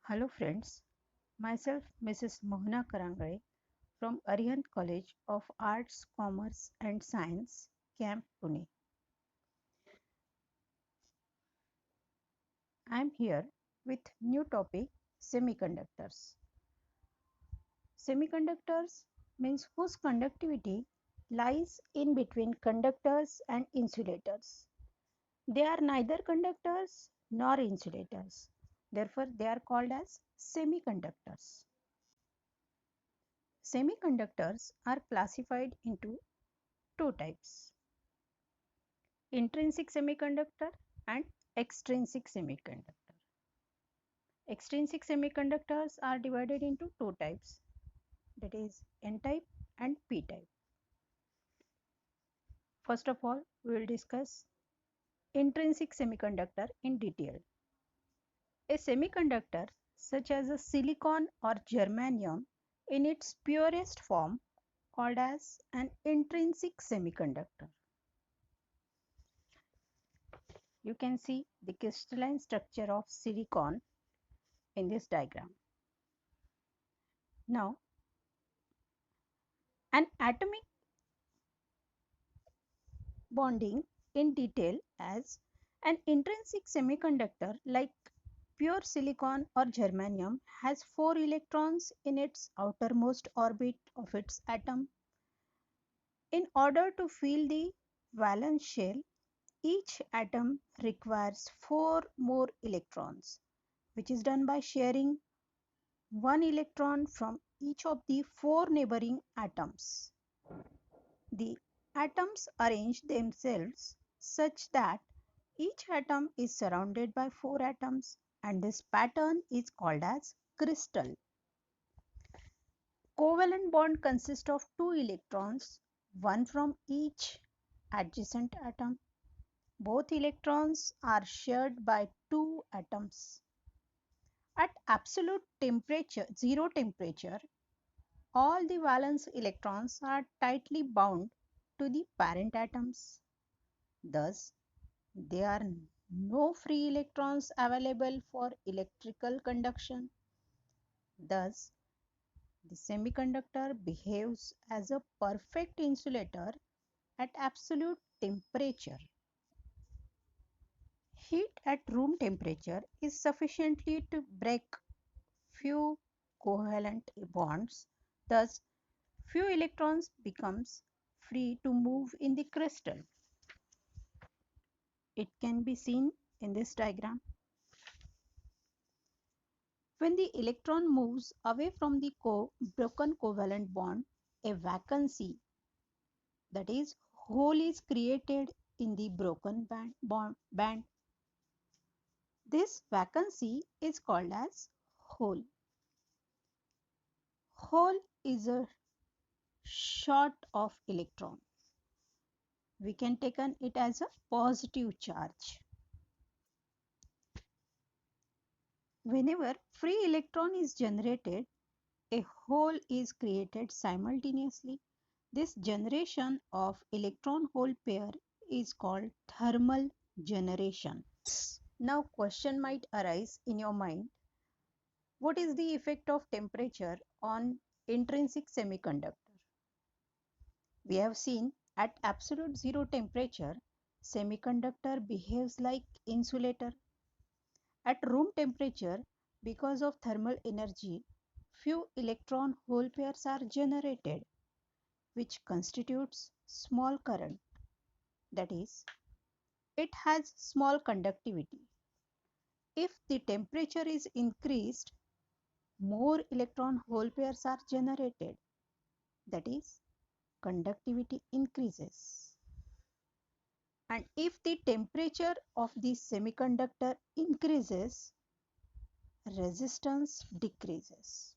Hello friends, myself Mrs. Mohana Karangale from Arihant College of Arts, Commerce and Science, Camp Pune. I am here with new topic semiconductors. Semiconductors means whose conductivity lies in between conductors and insulators. They are neither conductors nor insulators. Therefore, they are called as semiconductors. Semiconductors are classified into two types: intrinsic semiconductor and extrinsic semiconductor. Extrinsic semiconductors are divided into two types, that is N type and P type. First of all, we will discuss intrinsic semiconductor in detail. A semiconductor such as a silicon or germanium in its purest form called as an intrinsic semiconductor. You can see the crystalline structure of silicon in this diagram. Now, an atomic bonding in detail as an intrinsic semiconductor like pure silicon or germanium has 4 electrons in its outermost orbit of its atom. In order to fill the valence shell, each atom requires 4 more electrons, which is done by sharing 1 electron from each of the 4 neighboring atoms. The atoms arrange themselves such that each atom is surrounded by 4 atoms, and this pattern is called as crystal. Covalent bond consists of 2 electrons, one from each adjacent atom. Both electrons are shared by 2 atoms. At absolute temperature, zero temperature, all the valence electrons are tightly bound to the parent atoms. Thus, there are no free electrons available for electrical conduction. Thus, the semiconductor behaves as a perfect insulator at absolute temperature. Heat at room temperature is sufficiently to break few covalent bonds. Thus, few electrons becomes free to move in the crystal. It can be seen in this diagram. When the electron moves away from the broken covalent bond, a vacancy, that is, hole, is created in the broken band. This vacancy is called as hole. Hole is a short of electron. We can take it as a positive charge. Whenever free electron is generated, a hole is created simultaneously. This generation of electron-hole pair is called thermal generation. Now question might arise in your mind. What is the effect of temperature on intrinsic semiconductor? We have seen at absolute zero temperature, semiconductor behaves like insulator. At room temperature, because of thermal energy, few electron-hole pairs are generated, which constitutes small current. That is, it has small conductivity. If the temperature is increased, more electron-hole pairs are generated. That is, conductivity increases. And if the temperature of the semiconductor increases, resistance decreases.